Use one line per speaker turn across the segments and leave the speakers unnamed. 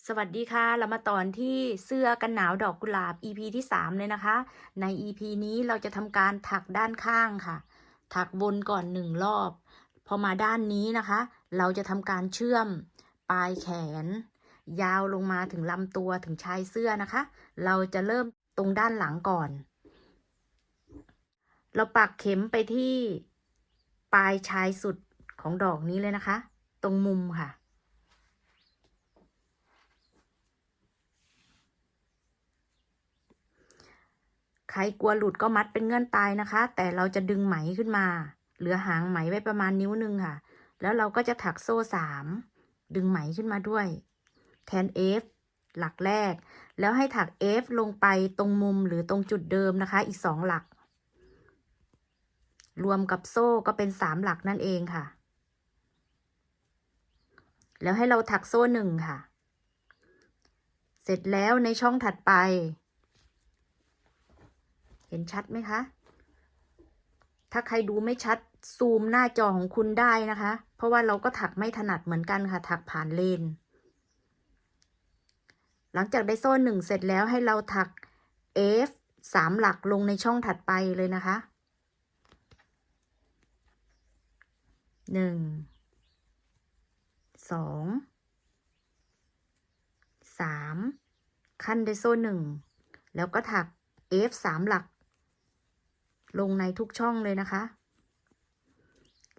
สวัสดีค่ะเรามาตอนที่เสื้อกันหนาวดอกกุหลาบ EP ที่3เลยนะคะใน EP นี้เราจะทำการถักด้านข้างค่ะถักวนก่อน1 รอบพอมาด้านนี้นะคะเราจะทำการเชื่อมปลายแขนยาวลงมาถึงลำตัวถึงชายเสื้อนะคะเราจะเริ่มตรงด้านหลังก่อนเราปักเข็มไปที่ปลายชายสุดของดอกนี้เลยนะคะตรงมุมค่ะ ใครกลัวหลุดก็มัดเป็นเงื่อนตายนะคะ แต่เราจะดึงไหมขึ้นมา เหลือหางไหมไว้ประมาณนิ้วหนึ่งค่ะ แล้วเราก็จะถักโซ่3ดึงไหมขึ้นมาด้วย แทน F หลักแรก แล้วให้ถัก F ลงไปตรงมุมหรือตรงจุดเดิมนะคะ อีก2หลัก รวมกับโซ่ก็เป็น3หลักนั่นเองค่ะ แล้วให้เราถักโซ่1ค่ะ เสร็จแล้วในช่องถัดไป เห็นชัดไหมคะ ถ้าใครดูไม่ชัดซูมหน้าจอของคุณได้นะคะ เพราะว่าเราก็ถักไม่ถนัดเหมือนกันค่ะ ถักผ่านเลน หลังจากได้โซ่1เสร็จแล้วให้เราถัก F 3หลักลงในช่องถัดไปเลยนะคะ1 2 3ขั้นด้วยโซ่1แล้วก็ถัก F 3หลักลงในทุกช่องเลยนะคะ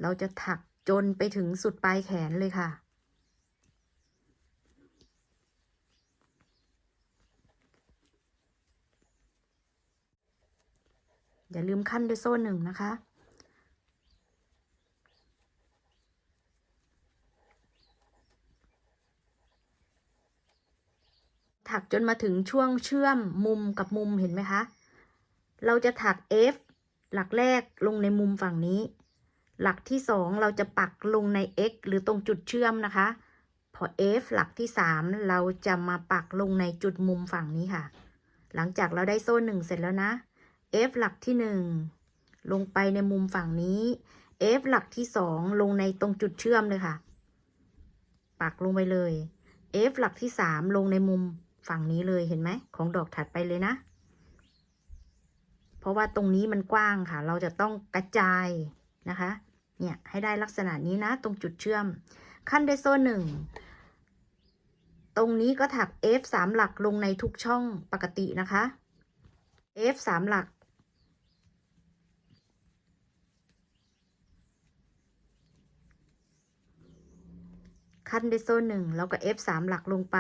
เราจะถักจนไปถึงสุดปลายแขนเลยค่ะอย่าลืมขั้นด้วยโซ่1นะคะถักจนมาถึงช่วงเชื่อมมุมกับมุมเห็นไหมคะเราจะถัก F หลักแรกลงในมุมฝั่งนี้หลักที่2เราจะปักลงใน X หรือตรงจุดเชื่อมนะคะพอ F หลักที่3เราจะมาปักลงในจุดมุมฝั่งนี้ค่ะหลังจากเราได้โซ่1เสร็จแล้วนะ F หลักที่1ลงไปในมุมฝั่งนี้ F หลักที่2ลงในตรงจุดเชื่อมเลยค่ะปักลงไปเลย F หลักที่3ลงในมุมฝั่งนี้เลยเห็นไหมของดอกถัดไปเลยนะเพราะว่าตรงนี้มันกว้างค่ะเราจะต้องกระจายนะคะเนี่ยให้ได้ลักษณะนี้นะตรงจุดเชื่อมขั้นด้วยโซ่1ตรงนี้ก็ถัก F 3หลักลงในทุกช่องปกตินะคะ F 3หลักขั้นด้วยโซ่1แล้วก็ F 3หลักลงไป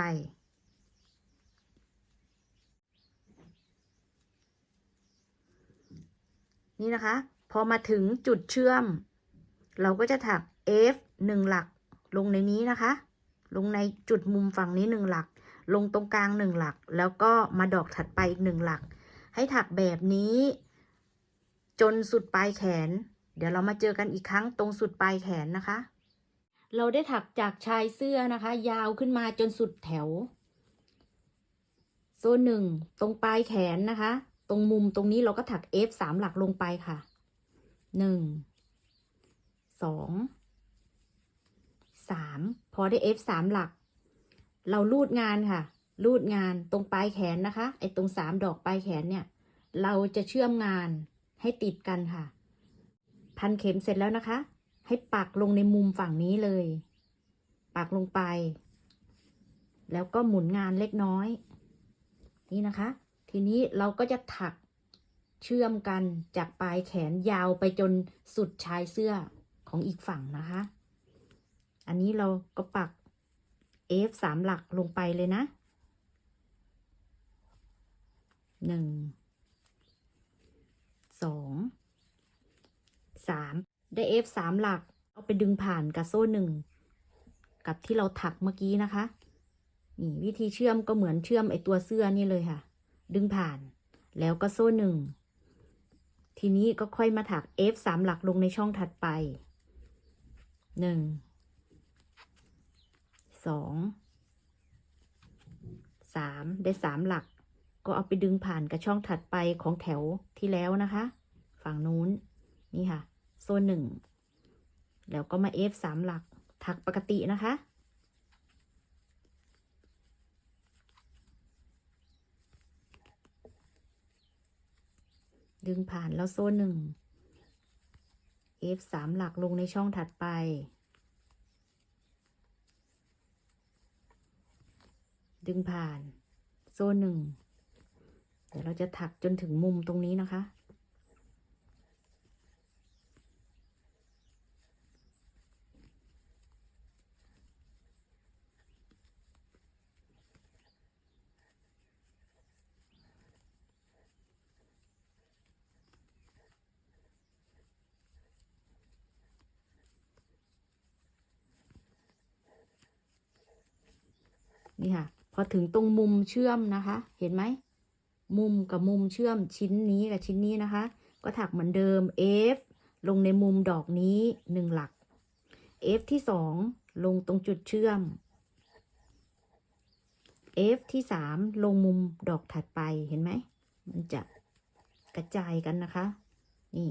นี่นะคะพอมาถึงจุดเชื่อมเราก็จะถัก F 1หลักลงในนี้นะคะลงในจุดมุมฝั่งนี้1หลักลงตรงกลาง1หลักแล้วก็มาดอกถัดไปอีก1หลักให้ถักแบบนี้จนสุดปลายแขนเดี๋ยวเรามาเจอกันอีกครั้งตรงสุดปลายแขนนะคะเราได้ถักจากชายเสื้อนะคะยาวขึ้นมาจนสุดแถวโซ่1ตรงปลายแขนนะคะตรงมุมตรงนี้เราก็ถัก F 3หลักลงไปค่ะ1 2 3พอได้ F 3หลักเราลูดงานค่ะลูดงานตรงปลายแขนนะคะไอ้ตรง3ดอกปลายแขนเนี่ยเราจะเชื่อมงานให้ติดกันค่ะพันเข็มเสร็จแล้วนะคะให้ปักลงในมุมฝั่งนี้เลยปักลงไปแล้วก็หมุนงานเล็กน้อยนี่นะคะทีนี้เราก็จะถักเชื่อมกันจากปลายแขนยาวไปจนสุดชายเสื้อของอีกฝั่งนะคะอันนี้เราก็ปัก F 3หลักลงไปเลยนะ1 2 3ได้ F 3หลักเอาไปดึงผ่านกับโซ่1กับที่เราถักเมื่อกี้นะคะนี่วิธีเชื่อมก็เหมือนเชื่อมไอตัวเสื้อนี่เลยค่ะดึงผ่านแล้วก็โซ่1ทีนี้ก็ค่อยมาถัก F 3หลักลงในช่องถัดไป1 2 3ได้3หลักก็เอาไปดึงผ่านกับช่องถัดไปของแถวที่แล้วนะคะฝั่งนู้นนี่ค่ะโซ่1แล้วก็มา F 3หลักถักปกตินะคะ ดึงผ่านแล้วโซ่หนึ่ง F 3 หลักลงในช่องถัดไปดึงผ่านโซ่หนึ่งเดี๋ยวเราจะถักจนถึงมุมตรงนี้นะคะนี่ค่ะพอถึงตรงมุมเชื่อมนะคะเห็นไหมมุมกับมุมเชื่อมชิ้นนี้กับชิ้นนี้นะคะก็ถักเหมือนเดิม F ลงในมุมดอกนี้1 หลัก F ที่2ลงตรงจุดเชื่อม F ที่3ลงมุมดอกถัดไปเห็นไหมมันจะกระจายกันนะคะนี่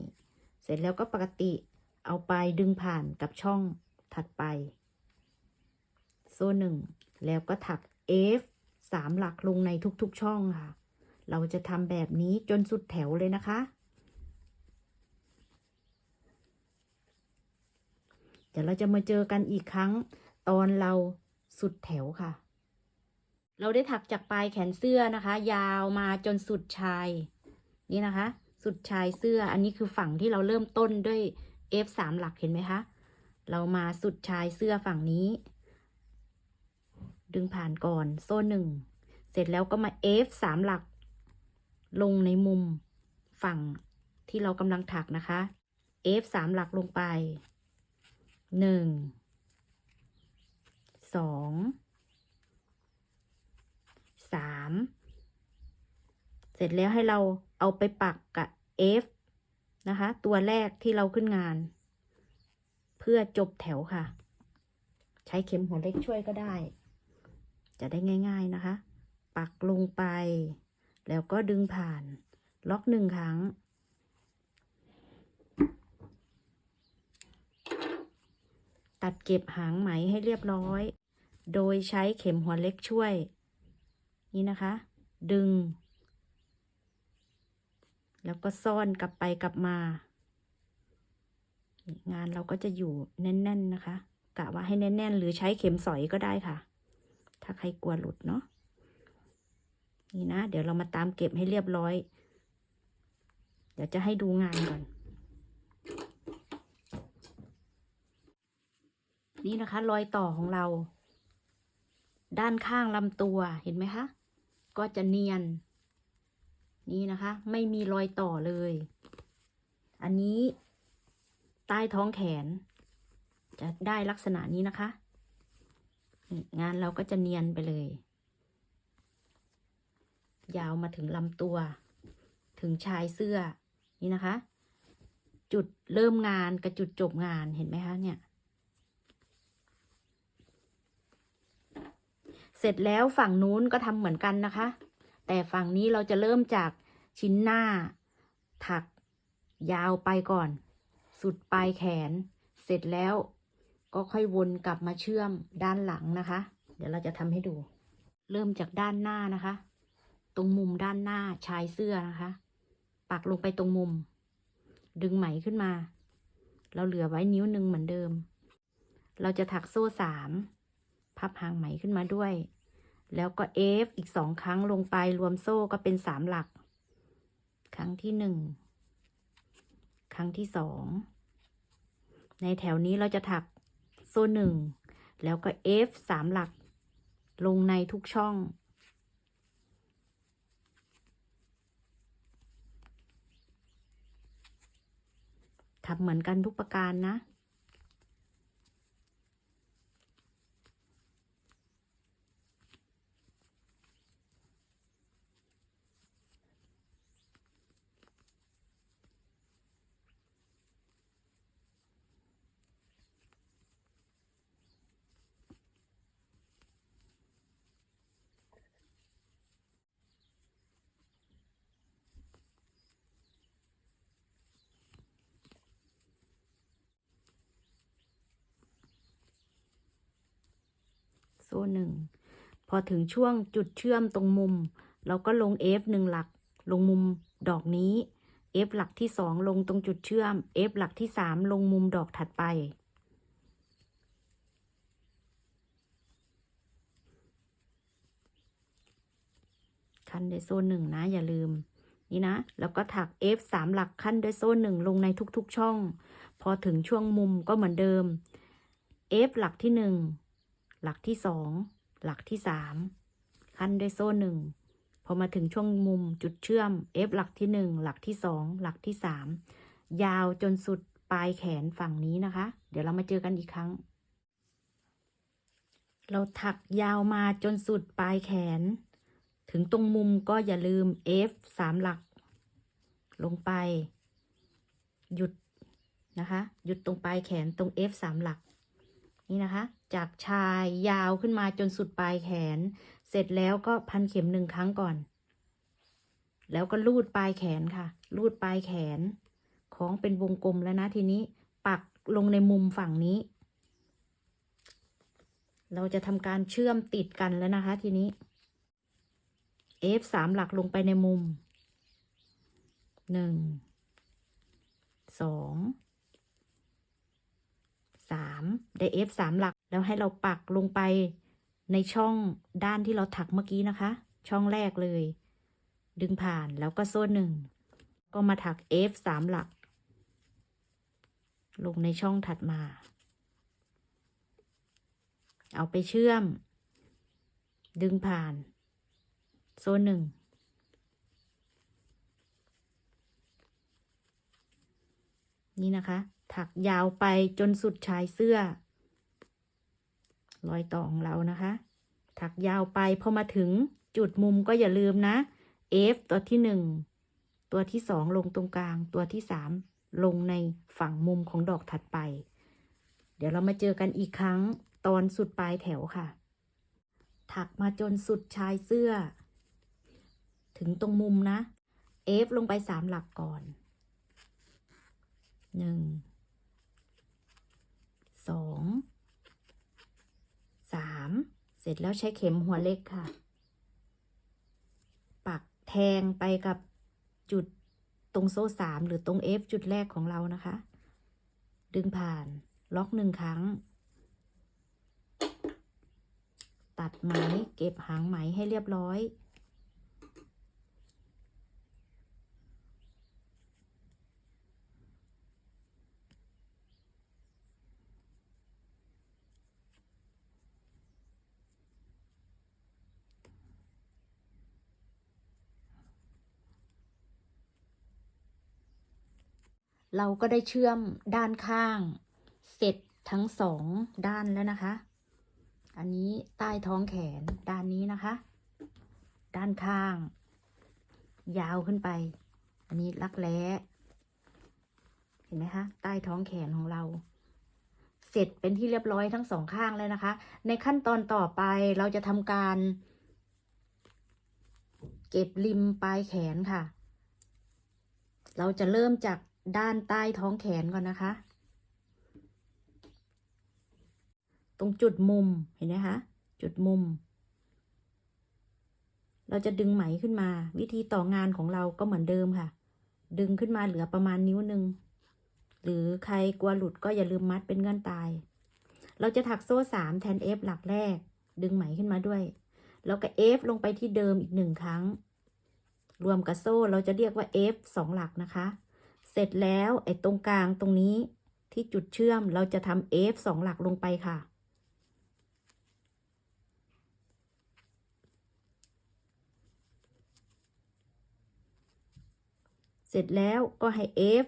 เสร็จแล้วก็ปกติเอาไปดึงผ่านกับช่องถัดไปโซ่หนึ่งแล้วก็ถัก F 3 หลักลงในทุกๆช่องค่ะเราจะทำแบบนี้จนสุดแถวเลยนะคะเดี๋ยวเราจะมาเจอกันอีกครั้งตอนเราสุดแถวค่ะเราได้ถักจากปลายแขนเสื้อนะคะยาวมาจนสุดชายนี่นะคะสุดชายเสื้ออันนี้คือฝั่งที่เราเริ่มต้นด้วย F 3 หลักเห็นไหมคะเรามาสุดชายเสื้อฝั่งนี้ดึงผ่านก่อนโซ่หนึ่งเสร็จแล้วก็มา F 3 หลักลงในมุมฝั่งที่เรากำลังถักนะคะ F 3 หลักลงไป1 2 3เสร็จแล้วให้เราเอาไปปักกับ F นะคะตัวแรกที่เราขึ้นงานเพื่อจบแถวค่ะใช้เข็มหัวเล็กช่วยก็ได้จะได้ง่ายๆนะคะปักลงไปแล้วก็ดึงผ่านล็อก1 ครั้งตัดเก็บหางไหมให้เรียบร้อยโดยใช้เข็มหัวเล็กช่วยนี่นะคะดึงแล้วก็ซ่อนกลับไปกลับมางานเราก็จะอยู่แน่นๆนะคะกะว่าให้แน่นๆหรือใช้เข็มสอยก็ได้ค่ะถ้าใครกลัวหลุดเนาะนี่นะเดี๋ยวเรามาตามเก็บให้เรียบร้อยเดี๋ยวจะให้ดูงานก่อนนี่นะคะรอยต่อของเราด้านข้างลำตัวเห็นไหมคะก็จะเนียนนี่นะคะไม่มีรอยต่อเลยอันนี้ใต้ท้องแขนจะได้ลักษณะนี้นะคะงานเราก็จะเนียนไปเลยยาวมาถึงลำตัวถึงชายเสื้อนี่นะคะจุดเริ่มงานกับจุดจบงานเห็นไหมคะเนี่ยเสร็จแล้วฝั่งนู้นก็ทำเหมือนกันนะคะแต่ฝั่งนี้เราจะเริ่มจากชิ้นหน้าถักยาวไปก่อนสุดปลายแขนเสร็จแล้วก็ค่อยวนกลับมาเชื่อมด้านหลังนะคะเดี๋ยวเราจะทำให้ดูเริ่มจากด้านหน้านะคะตรงมุมด้านหน้าชายเสื้อนะคะปักลงไปตรงมุมดึงไหมขึ้นมาเราเหลือไว้นิ้ว1เหมือนเดิมเราจะถักโซ่3พับหางไหมขึ้นมาด้วยแล้วก็ F อีก2 ครั้งลงไปรวมโซ่ก็เป็น3 หลักครั้งที่1ครั้งที่2ในแถวนี้เราจะถักโซ่1แล้วก็ F 3 หลักลงในทุกช่องทำเหมือนกันทุกประการนะโซ่1พอถึงช่วงจุดเชื่อมตรงมุมเราก็ลง F 1 หลักลงมุมดอกนี้ F หลักที่2ลงตรงจุดเชื่อม F หลักที่3ลงมุมดอกถัดไปขั้นด้วยโซ่1นะอย่าลืมนี่นะแล้วก็ถัก F 3หลักขั้นด้วยโซ่1ลงในทุกๆช่องพอถึงช่วงมุมก็เหมือนเดิม F หลักที่1หลักที่2หลักที่3ขั้นด้วยโซ่1พอมาถึงช่วงมุมจุดเชื่อม F หลักที่1หลักที่2หลักที่3ยาวจนสุดปลายแขนฝั่งนี้นะคะเดี๋ยวเรามาเจอกันอีกครั้งเราถักยาวมาจนสุดปลายแขนถึงตรงมุมก็อย่าลืม F 3หลักลงไปหยุดนะคะหยุดตรงปลายแขนตรง F 3หลักนี่นะคะจากชายยาวขึ้นมาจนสุดปลายแขนเสร็จแล้วก็พันเข็ม1ครั้งก่อนแล้วก็ลูดปลายแขนค่ะลูดปลายแขนคล้องเป็นวงกลมแล้วนะทีนี้ปักลงในมุมฝั่งนี้เราจะทำการเชื่อมติดกันแล้วนะคะทีนี้ F 3หลักลงไปในมุม1 2 3ได้ F 3หลักแล้วให้เราปักลงไปในช่องด้านที่เราถักเมื่อกี้นะคะช่องแรกเลยดึงผ่านแล้วก็โซ่1ก็มาถัก F 3หลักลงในช่องถัดมาเอาไปเชื่อมดึงผ่านโซ่1นี่นะคะถักยาวไปจนสุดชายเสื้อรอยต่อของเรานะคะถักยาวไปพอมาถึงจุดมุมก็อย่าลืมนะ F ตัวที่1ตัวที่2ลงตรงกลางตัวที่3ลงในฝั่งมุมของดอกถัดไปเดี๋ยวเรามาเจอกันอีกครั้งตอนสุดปลายแถวค่ะถักมาจนสุดชายเสื้อถึงตรงมุมนะ F ลงไป3หลักก่อน1 2 3เสร็จแล้วใช้เข็มหัวเล็กค่ะปักแทงไปกับจุดตรงโซ่3หรือตรง F จุดแรกของเรานะคะดึงผ่านล็อก1ครั้งตัดไหมเก็บหางไหมให้เรียบร้อยเราก็ได้เชื่อมด้านข้างเสร็จทั้ง2ด้านแล้วนะคะอันนี้ใต้ท้องแขนด้านนี้นะคะด้านข้างยาวขึ้นไปอันนี้รักแร้เห็นไหมคะใต้ท้องแขนของเราเสร็จเป็นที่เรียบร้อยทั้ง2ข้างแล้วนะคะในขั้นตอนต่อไปเราจะทำการเก็บริมปลายแขนค่ะเราจะเริ่มจากด้านใต้ท้องแขนก่อนนะคะตรงจุดมุมเห็นไหมคะจุดมุมเราจะดึงไหมขึ้นมาวิธีต่องานของเราก็เหมือนเดิมค่ะดึงขึ้นมาเหลือประมาณนิ้วหนึ่งหรือใครกลัวหลุดก็อย่าลืมมัดเป็นเงื่อนตายเราจะถักโซ่3แทน F หลักแรกดึงไหมขึ้นมาด้วยแล้วก็ F ลงไปที่เดิมอีก1ครั้งรวมกับโซ่เราจะเรียกว่า F 2หลักนะคะเสร็จแล้วไอ้ตรงกลางตรงนี้ที่จุดเชื่อมเราจะทำ F 2หลักลงไปค่ะเสร็จแล้วก็ให้ F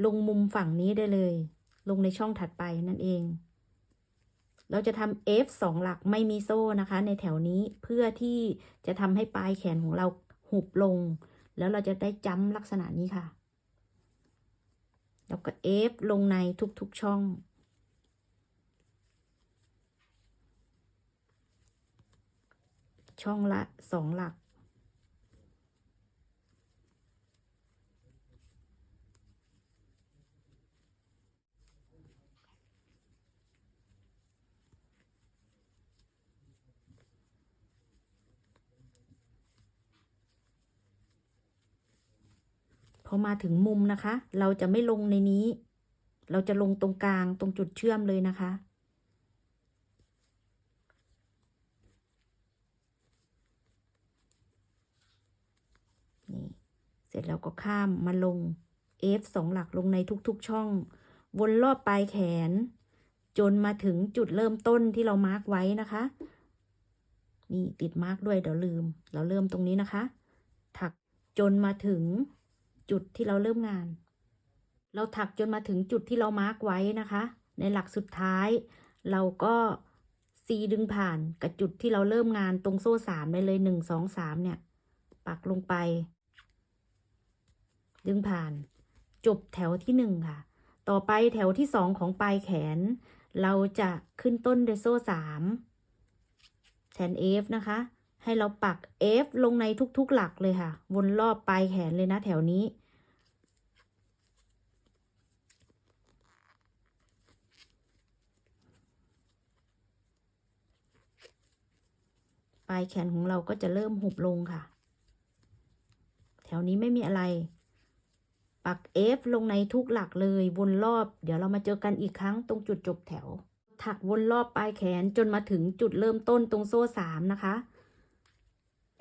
ลงมุมฝั่งนี้ได้เลยลงในช่องถัดไปนั่นเองเราจะทำ F 2หลักไม่มีโซ่นะคะในแถวนี้เพื่อที่จะทำให้ปลายแขนของเราหุบลงแล้วเราจะได้จัมป์ลักษณะนี้ค่ะแล้วก็ F ลงในทุกๆช่องช่องละ2หลักพ พอมาถึงมุมนะคะ เราจะไม่ลงในนี้ เราจะลงตรงกลางตรงจุดเชื่อมเลยนะคะนี่เสร็จแล้วก็ข้ามมาลง F 2 หลักลงในทุกๆช่อง วนรอบปลายแขน จนมาถึงจุดเริ่มต้นที่เรามาร์กไว้นะคะนี่ติดมาร์กด้วยเดี๋ยวลืม เราเริ่มตรงนี้นะคะ ถักจนมาถึงจุดที่เราเริ่มงาน เราถักจนมาถึงจุดที่เรามาร์กไว้นะคะ ในหลักสุดท้าย เราก็ซีดึงผ่านกับจุดที่เราเริ่มงานตรงโซ่3ได้เลย1 2 3เนี่ยปักลงไป ดึงผ่านจบแถวที่1ค่ะต่อไปแถวที่2ของปลายแขนเราจะขึ้นต้นด้วยโซ่3แทน F นะคะให้เราปัก F ลงในทุกๆหลักเลยค่ะวนรอบปลายแขนเลยนะแถวนี้ปลายแขนของเราก็จะเริ่มหุบลงค่ะแถวนี้ไม่มีอะไรปัก F ลงในทุกหลักเลยวนรอบเดี๋ยวเรามาเจอกันอีกครั้งตรงจุดจบแถวถักวนรอบปลายแขนจนมาถึงจุดเริ่มต้นตรงโซ่3นะคะ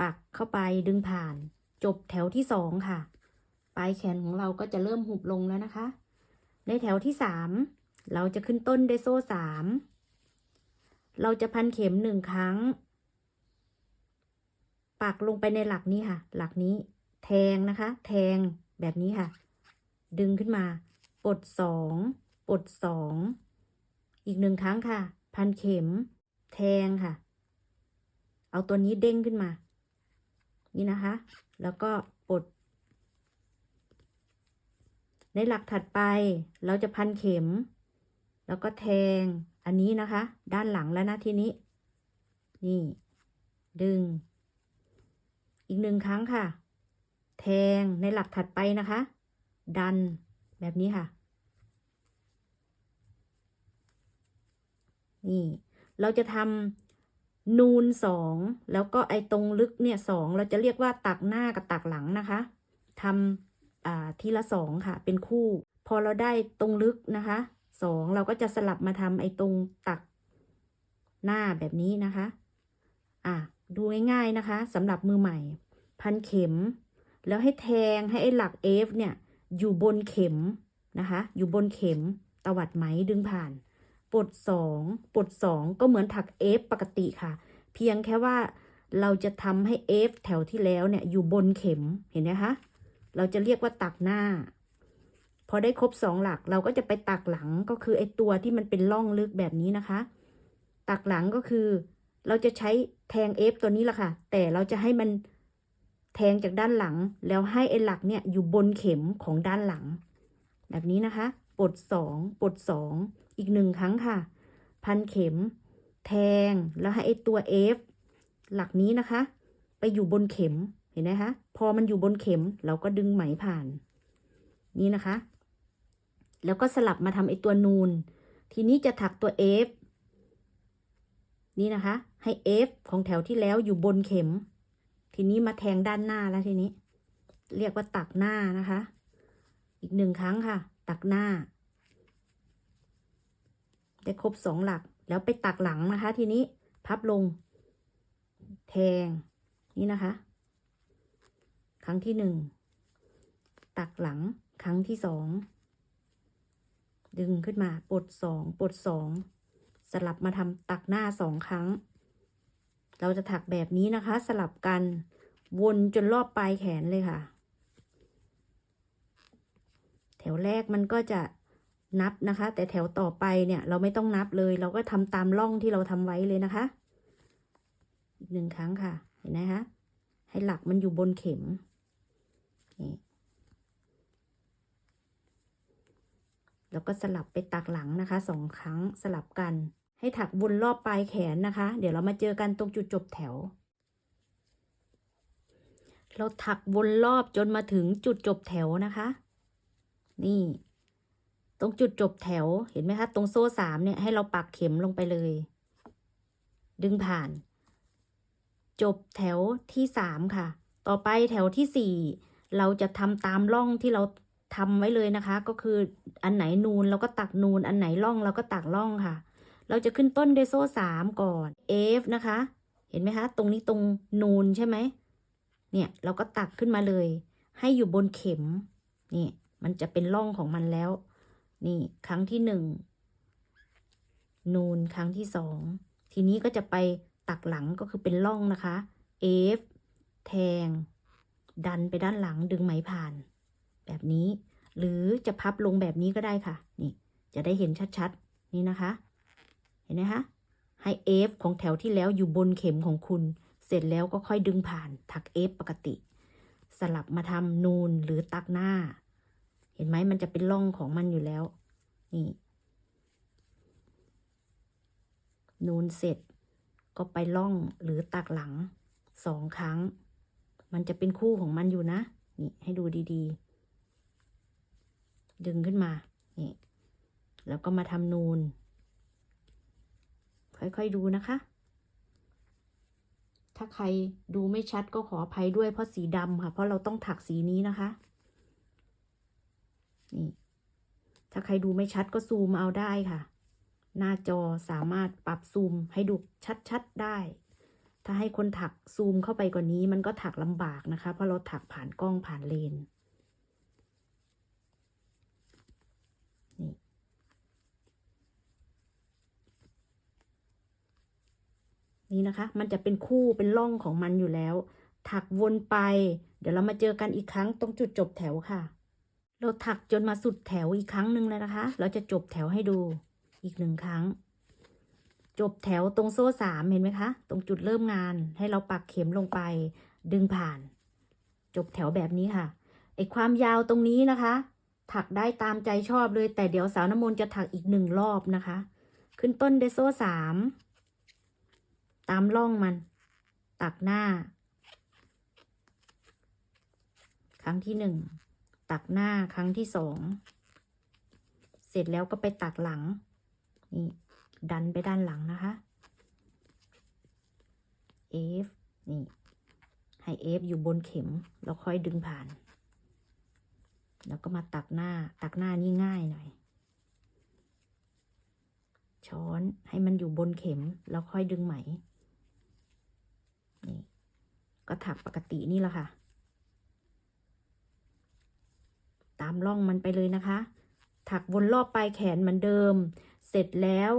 ปักเข้าไปดึงผ่านจบแถวที่2ค่ะปลายแขนของเราก็จะเริ่มหุบลงแล้วนะคะในแถวที่3เราจะขึ้นต้นด้วยโซ่3เราจะพันเข็ม1ครั้งปักลงไปในหลักนี้ค่ะหลักนี้แทงนะคะแทงแบบนี้ค่ะดึงขึ้นมาปลด2ปลด2อีก1ครั้งค่ะพันเข็มแทงค่ะเอาตัวนี้เด้งขึ้นมานี่นะคะแล้วก็ปลดในหลักถัดไปเราจะพันเข็มแล้วก็แทงอันนี้นะคะด้านหลังแล้วนะทีนี้นี่ดึงอีก1ครั้งค่ะแทงในหลักถัดไปนะคะดันแบบนี้ค่ะนี่เราจะทำนูน2แล้วก็ไอ้ตรงลึกเนี่ย2เราจะเรียกว่าตักหน้ากับตักหลังนะคะทำทีละ2ค่ะเป็นคู่พอเราได้ตรงลึกนะคะ2เราก็จะสลับมาทำไอ้ตรงตักหน้าแบบนี้นะคะดูง่ายๆนะคะสำหรับมือใหม่พันเข็มแล้วให้แทงให้ไอ้หลัก F เนี่ยอยู่บนเข็มนะคะอยู่บนเข็มตวัดไหมดึงผ่านปลด2ปลด2ก็เหมือนถัก F ปกติค่ะเพียงแค่ว่าเราจะทำให้ F แถวที่แล้วเนี่ยอยู่บนเข็มเห็นไหมคะเราจะเรียกว่าตักหน้าพอได้ครบ2หลักเราก็จะไปตักหลังก็คือไอ้ตัวที่มันเป็นร่องลึกแบบนี้นะคะตักหลังก็คือเราจะใช้แทง F ตัวนี้แหละค่ะแต่เราจะให้มันแทงจากด้านหลังแล้วให้ไอ้หลักเนี่ยอยู่บนเข็มของด้านหลังแบบนี้นะคะปลด2ปลด2อีก1ครั้งค่ะพันเข็มแทงแล้วให้ไอ้ตัว F หลักนี้นะคะไปอยู่บนเข็มเห็นไหมคะพอมันอยู่บนเข็มเราก็ดึงไหมผ่านนี่นะคะแล้วก็สลับมาทำไอ้ตัวนูนทีนี้จะถักตัว F นี่นะคะให้ F ของแถวที่แล้วอยู่บนเข็มทีนี้มาแทงด้านหน้าแล้วทีนี้เรียกว่าตักหน้านะคะอีก1ครั้งค่ะตักหน้าได้ครบ2หลักแล้วไปตักหลังนะคะทีนี้พับลงแทงนี่นะคะครั้งที่1ตักหลังครั้งที่2ดึงขึ้นมาปลด2ปลด2สลับมาทำตักหน้า2ครั้งเราจะถักแบบนี้นะคะสลับกันวนจนรอบปลายแขนเลยค่ะแถวแรกมันก็จะนับนะคะแต่แถวต่อไปเนี่ยเราไม่ต้องนับเลยเราก็ทำตามร่องที่เราทำไว้เลยนะคะอีก1ครั้งค่ะเห็นไหมคะให้หลักมันอยู่บนเข็มนี่แล้วก็สลับไปตักหลังนะคะ2ครั้งสลับกันให้ถักวนรอบปลายแขนนะคะเดี๋ยวเรามาเจอกันตรงจุดจบแถวเราถักวนรอบจนมาถึงจุดจบแถวนะคะนี่ตรงจุดจบแถวเห็นไหมคะตรงโซ่3เนี่ยให้เราปักเข็มลงไปเลยดึงผ่านจบแถวที่3ค่ะต่อไปแถวที่ เราจะทำตามร่องที่เราทำไว้เลยนะคะ ก็คืออันไหนนูนเราก็ตักนูน อันไหนร่องเราก็ตักร่องค่ะ เราจะขึ้นต้นด้วยโซ่3ก่อน F นะคะ เห็นไหมคะ ตรงนี้ตรงนูนใช่ไหม เนี่ยเราก็ตักขึ้นมาเลย ให้อยู่บนเข็ม นี่มันจะเป็นร่องของมันแล้ว นี่ครั้งที่1นูนครั้งที่2ทีนี้ก็จะไปตักหลังก็คือเป็นร่องนะคะ F แทงดันไปด้านหลังดึงไหมผ่านแบบนี้ หรือจะพับลงแบบนี้ก็ได้ค่ะ นี่จะได้เห็นชัดๆนี่นะคะ เห็นไหมคะให้ F ของแถวที่แล้วอยู่บนเข็มของคุณเสร็จแล้วก็ค่อยดึงผ่านถัก F ปกติสลับมาทำนูนหรือตักหน้า เห็นไหมมันจะเป็นร่องของมันอยู่แล้วนี่นูนเสร็จก็ไปร่องหรือตักหลัง2ครั้งมันจะเป็นคู่ของมันอยู่นะนี่ให้ดูดีๆดึงขึ้นมานี่แล้วก็มาทำนูนค่อยๆดูนะคะถ้าใครดูไม่ชัดก็ขออภัยด้วยเพราะสีดำค่ะเพราะเราต้องถักสีนี้นะคะนี่ถ้าใครดูไม่ชัดก็ซูมเอาได้ค่ะหน้าจอสามารถปรับซูมให้ดูชัดๆได้ถ้าให้คนถักซูมเข้าไปกว่านี้มันก็ถักลำบากนะคะเพราะเราถักผ่านกล้องผ่านเลนนี่นะคะมันจะเป็นคู่เป็นร่องของมันอยู่แล้วถักวนไปเดี๋ยวเรามาเจอกันอีกครั้งตรงจุดจบแถวค่ะเราถักจนมาสุดแถวอีกครั้งหนึ่งเลยนะคะเราจะจบแถวให้ดูอีก1ครั้งจบแถวตรงโซ่3เห็นไหมคะตรงจุดเริ่มงานให้เราปักเข็มลงไปดึงผ่านจบแถวแบบนี้ค่ะไอความยาวตรงนี้นะคะถักได้ตามใจชอบเลยแต่เดี๋ยวสาวน้ำมนต์จะถักอีก1รอบนะคะขึ้นต้นด้วยโซ่3ตามร่องมันตักหน้าครั้งที่1ตักหน้าครั้งที่2เสร็จแล้วก็ไปตักหลังนี่ดันไปด้านหลังนะคะ F นี่ให้ F อยู่บนเข็มแล้วค่อยดึงผ่านแล้วก็มาตักหน้านี่ง่ายหน่อยช้อนให้มันอยู่บนเข็มแล้วค่อยดึงไหมนี่ก็ถักปกตินี่แหละค่ะตามร่องมันไปเลยนะคะถักวนรอบปลายแขนเหมือนเดิมเสร็จแล้ว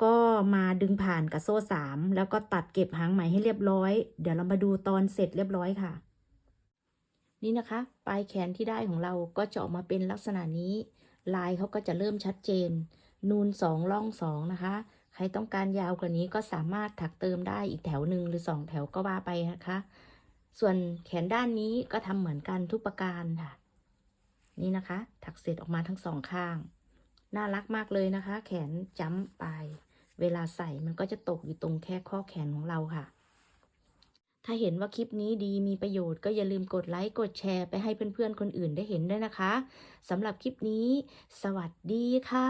ก็มาดึงผ่านกับโซ่3แล้วก็ตัดเก็บหางไหมให้เรียบร้อยเดี๋ยวเรามาดูตอนเสร็จเรียบร้อยค่ะนี่นะคะปลายแขนที่ได้ของเราก็จะออกมาเป็นลักษณะนี้ลายเขาก็จะเริ่มชัดเจนนูน2ร่อง2นะคะใครต้องการยาวกว่านี้ก็สามารถถักเติมได้อีกแถวหนึ่งหรือ2แถวก็ว่าไปนะคะส่วนแขนด้านนี้ก็ทำเหมือนกันทุกประการค่ะนี่นะคะถักเสร็จออกมาทั้ง2ข้างน่ารักมากเลยนะคะแขนจ้ำไปเวลาใส่มันก็จะตกอยู่ตรงแค่ข้อแขนของเราค่ะถ้าเห็นว่าคลิปนี้ดีมีประโยชน์ก็อย่าลืมกดไลค์กดแชร์ไปให้เพื่อนๆคนอื่นได้เห็นด้วยนะคะสำหรับคลิปนี้สวัสดีค่ะ